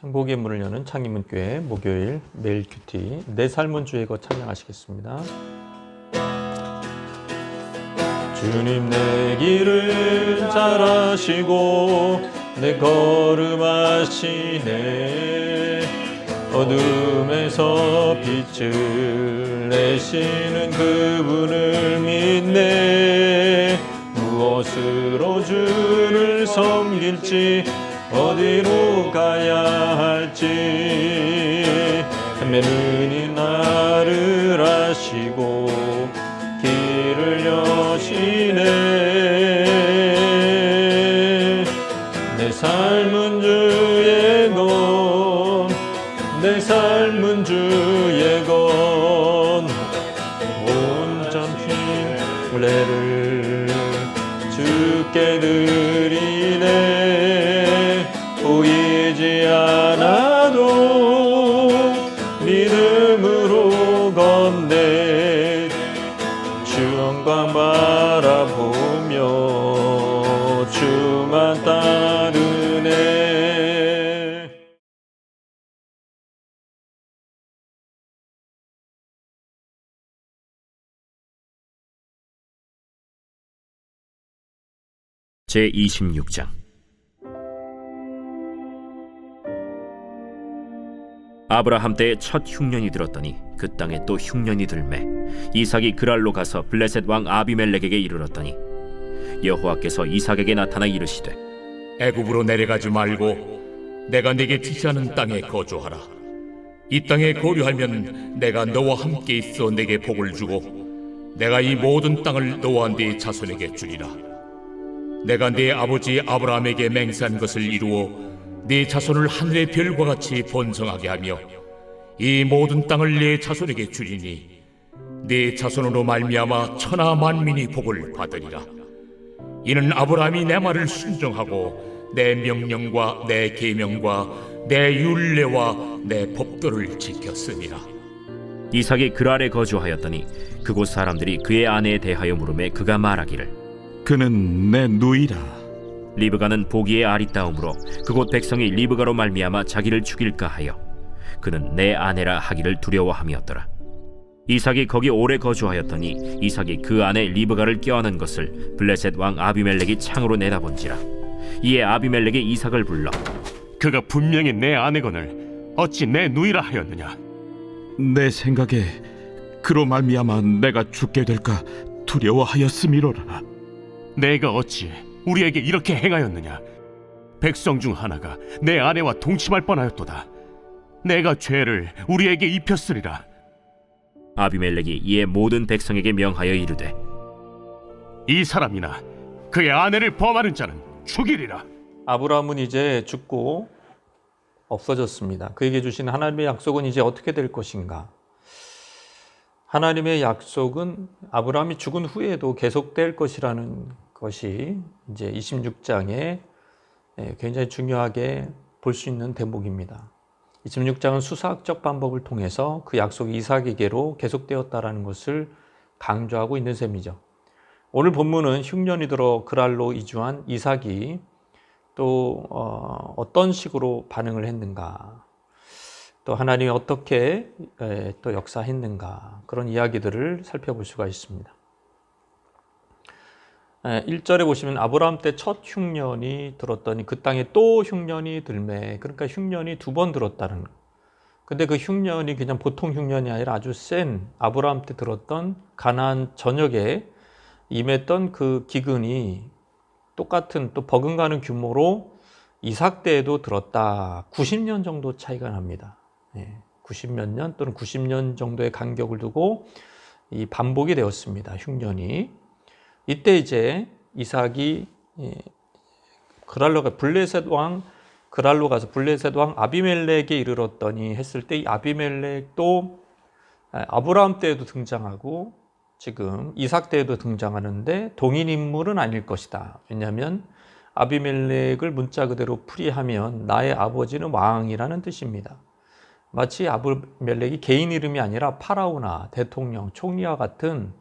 행복의 문을 여는 창림문교회 목요일 매일 큐티 내 삶은 주의 것 찬양하시겠습니다. 주님 내 길을 잘 아시고 내 걸음 아시네. 어둠에서 빛을 내시는 그분을 믿네. 무엇으로 주를 섬길지 어디로 가야 할지 헤매느니 나를 아시고 길을 여시네. 내 삶은 주의 것, 내 삶은 주의 것, 온전 신뢰를 주께 드리네. 보이지 않아도 믿음으로 걷네. 주 영광 바라보며 주만 따르네. 제26장. 아브라함 때에 첫 흉년이 들었더니 그 땅에 또 흉년이 들매 이삭이 그랄로 가서 블레셋 왕 아비멜렉에게 이르렀더니 여호와께서 이삭에게 나타나 이르시되 애굽으로 내려가지 말고 내가 네게 지시하는 땅에 거주하라. 이 땅에 거류하면 내가 너와 함께 있어 네게 복을 주고 내가 이 모든 땅을 너와 네 자손에게 주리라. 내가 네 아버지 아브라함에게 맹세한 것을 이루어 네 자손을 하늘의 별과 같이 번성하게 하며 이 모든 땅을 네 자손에게 주리니 네 자손으로 말미암아 천하 만민이 복을 받으리라. 이는 아브라함이 내 말을 순종하고 내 명령과 내 계명과 내 율례와 내 법도를 지켰으니라. 이삭이 그랄에 거주하였더니 그곳 사람들이 그의 아내에 대하여 물으매 그가 말하기를 그는 내 누이라. 리브가는 보기에 아리따움으로 그곳 백성이 리브가로 말미암아 자기를 죽일까 하여 그는 내 아내라 하기를 두려워함이었더라. 이삭이 거기 오래 거주하였더니 이삭이 그 아내 리브가를 껴안은 것을 블레셋 왕 아비멜렉이 창으로 내다본지라. 이에 아비멜렉이 이삭을 불러 그가 분명히 내 아내거늘 어찌 내 누이라 하였느냐. 내 생각에 그로 말미암아 내가 죽게 될까 두려워하였음이로라. 내가 어찌 우리에게 이렇게 행하였느냐. 백성 중 하나가 내 아내와 동침할 뻔하였도다. 내가 죄를 우리에게 입혔으리라. 아비멜렉이 이에 모든 백성에게 명하여 이르되 이 사람이나 그의 아내를 범하는 자는 죽이리라. 아브라함은 이제 죽고 없어졌습니다. 그에게 주신 하나님의 약속은 이제 어떻게 될 것인가? 하나님의 약속은 아브라함이 죽은 후에도 계속될 것이라는 것이 이제 26장에 굉장히 중요하게 볼 수 있는 대목입니다. 26장은 수사학적 방법을 통해서 그 약속이 이삭에게로 계속되었다라는 것을 강조하고 있는 셈이죠. 오늘 본문은 흉년이 들어 그랄로 이주한 이삭이 또 어떤 식으로 반응을 했는가, 또 하나님이 어떻게 또 역사했는가, 그런 이야기들을 살펴볼 수가 있습니다. 1절에 보시면 아브라함 때 첫 흉년이 들었더니 그 땅에 또 흉년이 들매, 그러니까 흉년이 두 번 들었다는 거. 근데 그 흉년이 그냥 보통 흉년이 아니라 아주 센 아브라함 때 들었던 가나안 전역에 임했던 그 기근이 똑같은 또 버금가는 규모로 이삭 때에도 들었다. 90년 정도 차이가 납니다. 90몇 년 또는 90년 정도의 간격을 두고 이 반복이 되었습니다. 흉년이. 이때 이제 이삭이 블레셋 왕 그랄로 가서 블레셋 왕 아비멜렉에 이르렀더니 했을 때 이 아비멜렉도 아브라함 때에도 등장하고 지금 이삭 때에도 등장하는데 동일 인물은 아닐 것이다. 왜냐하면 아비멜렉을 문자 그대로 풀이하면 나의 아버지는 왕이라는 뜻입니다. 마치 아비멜렉이 개인 이름이 아니라 파라오나 대통령, 총리와 같은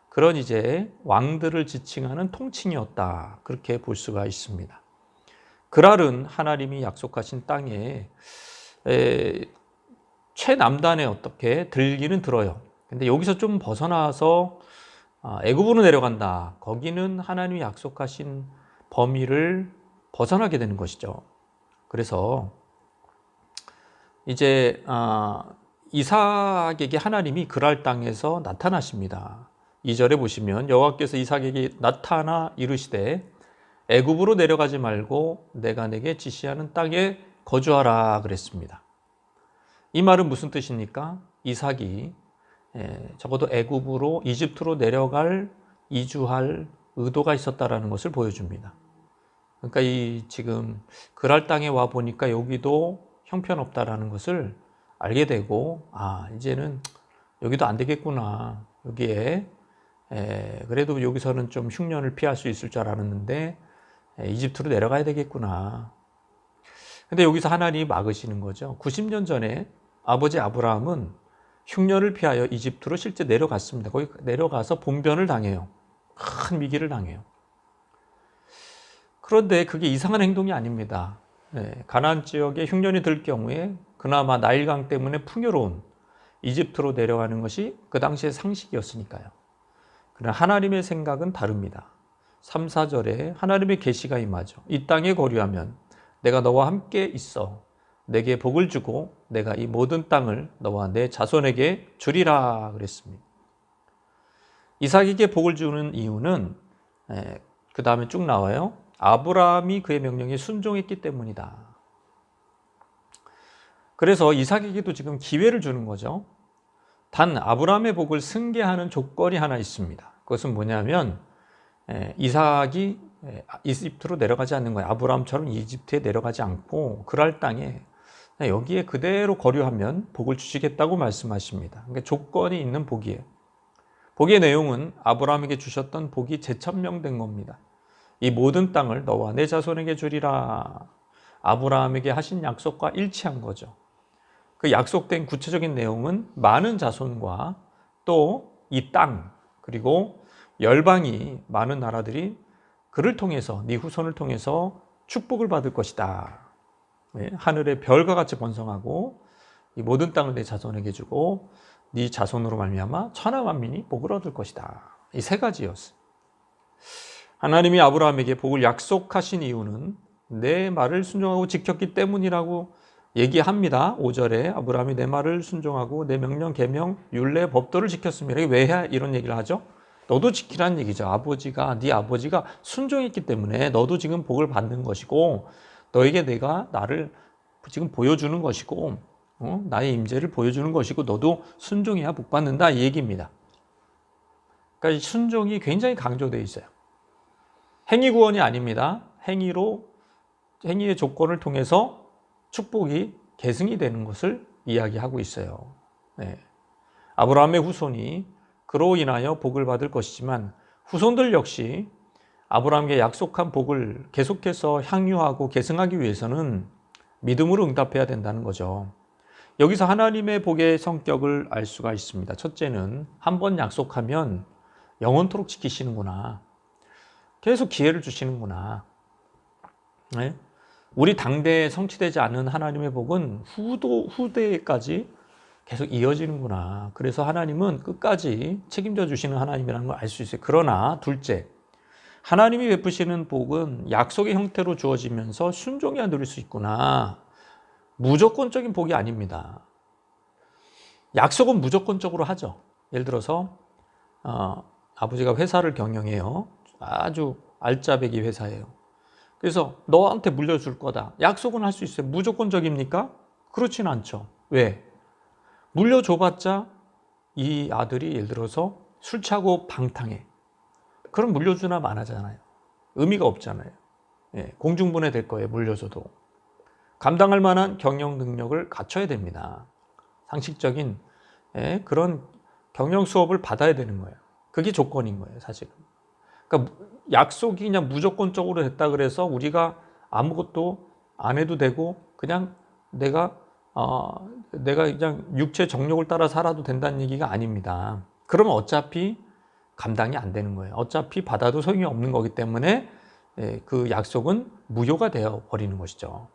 그런 이제 왕들을 지칭하는 통칭이었다. 그렇게 볼 수가 있습니다. 그랄은 하나님이 약속하신 땅에 최남단에 어떻게 들기는 들어요. 근데 여기서 좀 벗어나서 애굽으로 내려간다. 거기는 하나님이 약속하신 범위를 벗어나게 되는 것이죠. 그래서 이제 이삭에게 하나님이 그랄 땅에서 나타나십니다. 2절에 보시면 여호와께서 이삭에게 나타나 이르시되 애굽으로 내려가지 말고 내가 내게 지시하는 땅에 거주하라 그랬습니다. 이 말은 무슨 뜻입니까? 이삭이 적어도 애굽으로 이집트로 이주할 의도가 있었다라는 것을 보여줍니다. 그러니까 이 지금 그랄 땅에 와 보니까 여기도 형편없다라는 것을 알게 되고 이제는 여기도 안 되겠구나. 여기에 그래도 여기서는 좀 흉년을 피할 수 있을 줄 알았는데 이집트로 내려가야 되겠구나. 근데 여기서 하나님이 막으시는 거죠. 90년 전에 아버지 아브라함은 흉년을 피하여 이집트로 실제 내려갔습니다. 거기 내려가서 봉변을 당해요. 큰 위기를 당해요. 그런데 그게 이상한 행동이 아닙니다. 가나안 지역에 흉년이 들 경우에 그나마 나일강 때문에 풍요로운 이집트로 내려가는 것이 그 당시의 상식이었으니까요. 그러나 하나님의 생각은 다릅니다. 3, 4절에 하나님의 계시가 임하죠. 이 땅에 거류하면 내가 너와 함께 있어 내게 복을 주고 내가 이 모든 땅을 너와 내 자손에게 주리라 그랬습니다. 이삭에게 복을 주는 이유는 그 다음에 쭉 나와요. 아브라함이 그의 명령에 순종했기 때문이다. 그래서 이삭에게도 지금 기회를 주는 거죠. 단 아브라함의 복을 승계하는 조건이 하나 있습니다. 그것은 뭐냐면 이삭이 이집트로 내려가지 않는 거예요. 아브라함처럼 이집트에 내려가지 않고 그랄 땅에 여기에 그대로 거류하면 복을 주시겠다고 말씀하십니다. 그러니까 조건이 있는 복이에요. 복의 내용은 아브라함에게 주셨던 복이 재천명된 겁니다. 이 모든 땅을 너와 내 자손에게 주리라. 아브라함에게 하신 약속과 일치한 거죠. 그 약속된 구체적인 내용은 많은 자손과 또 이 땅 그리고 열방이 많은 나라들이 그를 통해서 네 후손을 통해서 축복을 받을 것이다. 하늘의 별과 같이 번성하고 이 모든 땅을 내 자손에게 주고 네 자손으로 말미암아 천하 만민이 복을 얻을 것이다. 이 세 가지였어요. 하나님이 아브라함에게 복을 약속하신 이유는 내 말을 순종하고 지켰기 때문이라고 얘기합니다. 5절에 아브라함이 내 말을 순종하고 내 명령, 계명, 율례, 법도를 지켰습니다. 왜 이런 얘기를 하죠? 너도 지키라는 얘기죠. 네 아버지가 순종했기 때문에 너도 지금 복을 받는 것이고 너에게 내가 나를 지금 보여주는 것이고 나의 임재를 보여주는 것이고 너도 순종해야 복 받는다 이 얘기입니다. 그러니까 순종이 굉장히 강조되어 있어요. 행위 구원이 아닙니다. 행위의 조건을 통해서 축복이 계승이 되는 것을 이야기하고 있어요. 아브라함의 후손이 그로 인하여 복을 받을 것이지만 후손들 역시 아브라함에게 약속한 복을 계속해서 향유하고 계승하기 위해서는 믿음으로 응답해야 된다는 거죠. 여기서 하나님의 복의 성격을 알 수가 있습니다. 첫째는 한 번 약속하면 영원토록 지키시는구나. 계속 기회를 주시는구나. 우리 당대에 성취되지 않은 하나님의 복은 후대까지 계속 이어지는구나. 그래서 하나님은 끝까지 책임져 주시는 하나님이라는 걸 알 수 있어요. 그러나 둘째, 하나님이 베푸시는 복은 약속의 형태로 주어지면서 순종해야 누릴 수 있구나. 무조건적인 복이 아닙니다. 약속은 무조건적으로 하죠. 예를 들어서 아버지가 회사를 경영해요. 아주 알짜배기 회사예요. 그래서 너한테 물려줄 거다. 약속은 할 수 있어요. 무조건적입니까? 그렇진 않죠. 왜? 물려줘봤자 이 아들이 예를 들어서 술 차고 방탕해. 그럼 물려주나 마나잖아요. 의미가 없잖아요. 공중분해 될 거예요. 물려줘도. 감당할 만한 경영 능력을 갖춰야 됩니다. 상식적인 그런 경영 수업을 받아야 되는 거예요. 그게 조건인 거예요, 사실은. 그러니까 약속이 그냥 무조건적으로 됐다 그래서 우리가 아무것도 안 해도 되고 그냥 내가 그냥 육체 정욕을 따라 살아도 된다는 얘기가 아닙니다. 그러면 어차피 감당이 안 되는 거예요. 어차피 받아도 소용이 없는 거기 때문에 그 약속은 무효가 되어 버리는 것이죠.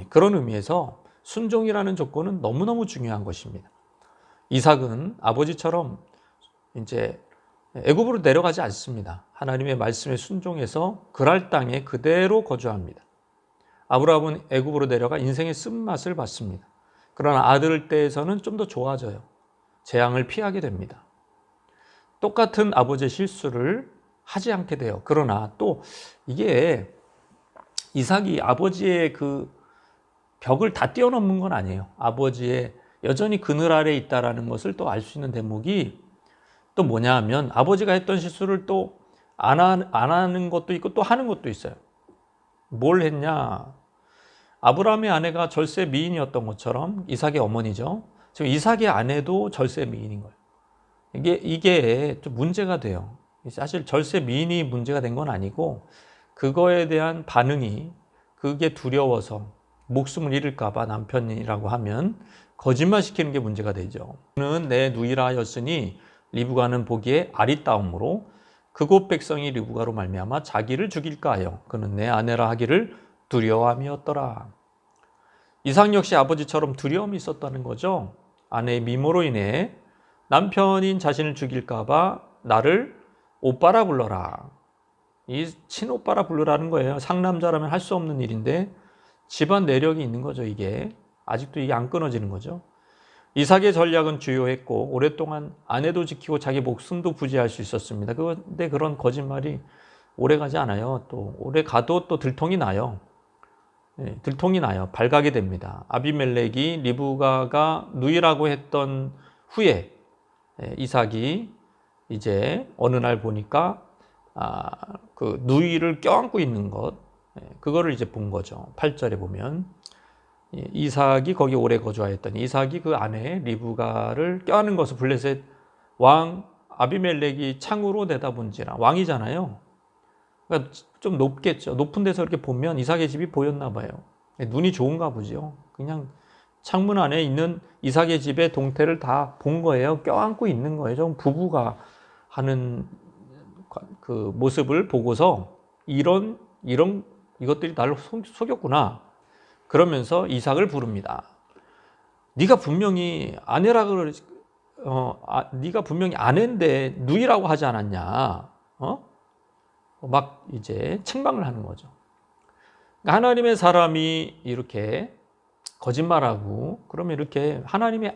그런 의미에서 순종이라는 조건은 너무너무 중요한 것입니다. 이삭은 아버지처럼 이제 애굽으로 내려가지 않습니다. 하나님의 말씀에 순종해서 그랄 땅에 그대로 거주합니다. 아브라함은 애굽으로 내려가 인생의 쓴맛을 봤습니다. 그러나 아들 때에서는 좀 더 좋아져요. 재앙을 피하게 됩니다. 똑같은 아버지의 실수를 하지 않게 돼요. 그러나 또 이게 이삭이 아버지의 그 벽을 다 뛰어넘는 건 아니에요. 아버지의 여전히 그늘 아래에 있다라는 것을 또 알 수 있는 대목이 또 뭐냐 하면 아버지가 했던 실수를 또 안 하는 것도 있고 또 하는 것도 있어요. 뭘 했냐? 아브라함의 아내가 절세 미인이었던 것처럼 이삭의 어머니죠. 지금 이삭의 아내도 절세 미인인 거예요. 이게 좀 문제가 돼요. 사실 절세 미인이 문제가 된 건 아니고 그거에 대한 반응이 그게 두려워서 목숨을 잃을까 봐 남편이라고 하면 거짓말 시키는 게 문제가 되죠. 그는 내 누이라 하였으니 리브가는 보기에 아리따움으로 그곳 백성이 리브가로 말미암아 자기를 죽일까 하여 그는 내 아내라 하기를 두려워함이었더라. 이삭 역시 아버지처럼 두려움이 있었다는 거죠. 아내의 미모로 인해 남편인 자신을 죽일까 봐 나를 오빠라 불러라. 이 친오빠라 부르라는 거예요. 상남자라면 할 수 없는 일인데 집안 내력이 있는 거죠. 이게 아직도 이게 안 끊어지는 거죠. 이삭의 전략은 주요했고 오랫동안 아내도 지키고 자기 목숨도 부지할 수 있었습니다. 그런데 그런 거짓말이 오래 가지 않아요. 또 오래 가도 또 들통이 나요. 들통이 나요. 발각이 됩니다. 아비멜렉이 리브가가 누이라고 했던 후에 이삭이 이제 어느 날 보니까 그 누이를 껴안고 있는 것, 그거를 이제 본 거죠. 8절에 보면 이삭이 거기 오래 거주하였더니 이삭이 그 아내 리브가를 껴안는 것을 블레셋 왕 아비멜렉이 창으로 내다본지라. 왕이잖아요. 그러니까 좀 높겠죠. 높은 데서 이렇게 보면 이삭의 집이 보였나 봐요. 눈이 좋은가 보죠. 그냥 창문 안에 있는 이삭의 집의 동태를 다 본 거예요. 껴안고 있는 거예요. 좀 부부가 하는 그 모습을 보고서 이것들이 나를 속였구나. 그러면서 이삭을 부릅니다. 네가 분명히 네가 분명히 아내인데 누이라고 하지 않았냐? 막 이제 책망을 하는 거죠. 그러니까 하나님의 사람이 이렇게 거짓말하고 그러면 이렇게 하나님의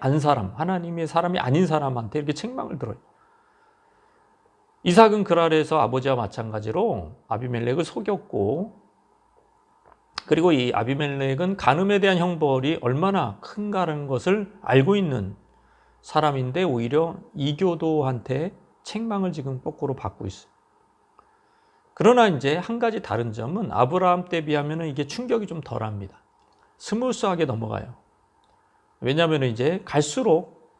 사람이 아닌 사람한테 이렇게 책망을 들어요. 이삭은 그랄에서 아버지와 마찬가지로 아비멜렉을 속였고, 그리고 이 아비멜렉은 간음에 대한 형벌이 얼마나 큰가라는 것을 알고 있는 사람인데 오히려 이교도한테 책망을 지금 거꾸로 받고 있어요. 그러나 이제 한 가지 다른 점은 아브라함 때 비하면 이게 충격이 좀 덜합니다. 스무스하게 넘어가요. 왜냐하면 이제 갈수록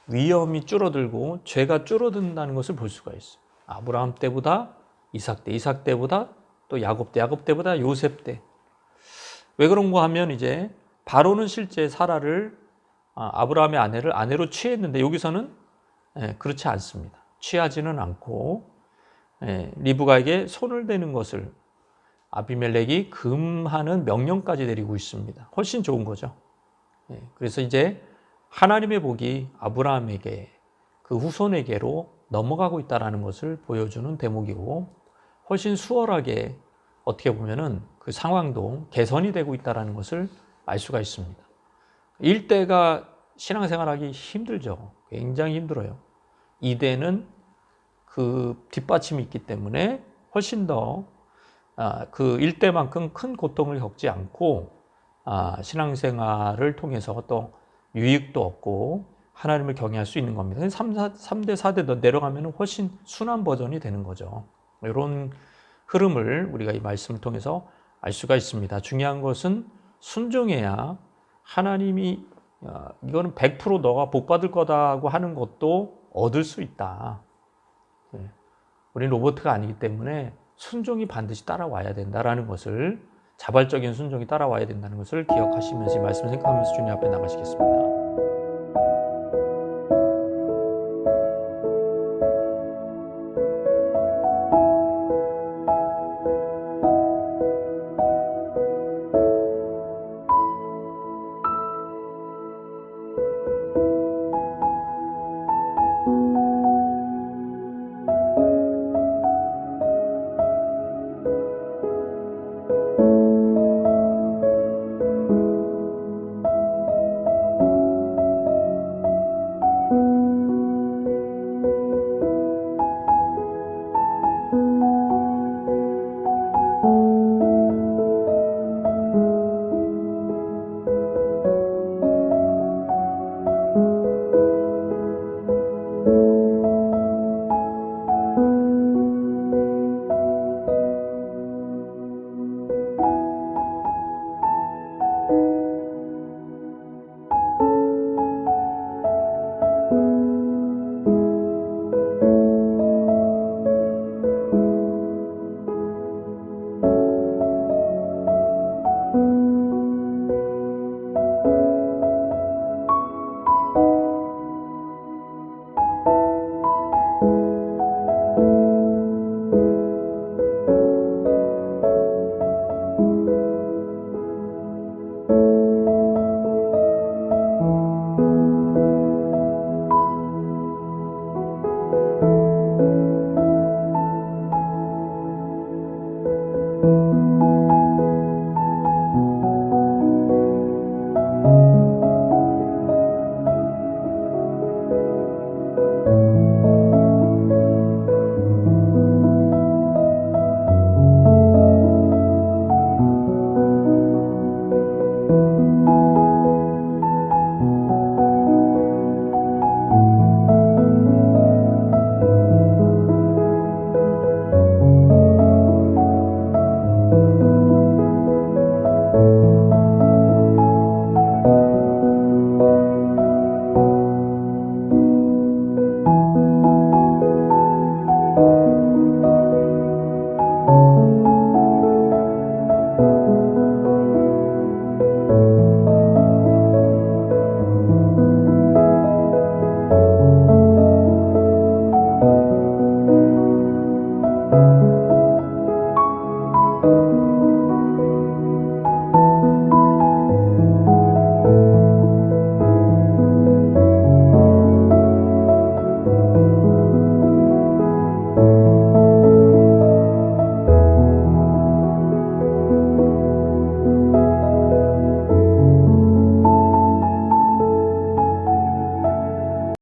위험이 줄어들고 죄가 줄어든다는 것을 볼 수가 있어요. 아브라함 때보다 이삭 때보다 또 야곱 때보다 요셉 때. 왜 그런가 하면 이제 바로는 실제 사라를 아브라함의 아내를 아내로 취했는데 여기서는 그렇지 않습니다. 취하지는 않고 리브가에게 손을 대는 것을 아비멜렉이 금하는 명령까지 내리고 있습니다. 훨씬 좋은 거죠. 그래서 이제 하나님의 복이 아브라함에게 그 후손에게로 넘어가고 있다는 것을 보여주는 대목이고 훨씬 수월하게 어떻게 보면은 그 상황도 개선이 되고 있다는 것을 알 수가 있습니다. 일대가 신앙생활하기 힘들죠. 굉장히 힘들어요. 이대는 그 뒷받침이 있기 때문에 훨씬 더 그 일대만큼 큰 고통을 겪지 않고 신앙생활을 통해서 또 유익도 얻고 하나님을 경외할 수 있는 겁니다. 3대, 4대 더 내려가면 훨씬 순한 버전이 되는 거죠. 이런 흐름을 우리가 이 말씀을 통해서 알 수가 있습니다. 중요한 것은 순종해야 하나님이 이거는 100% 너가 복 받을 거다고 하는 것도 얻을 수 있다. 우리는 로봇가 아니기 때문에 순종이 반드시 따라와야 된다라는 것을, 자발적인 순종이 따라와야 된다는 것을 기억하시면서 이 말씀을 생각하면서 주님 앞에 나가시겠습니다.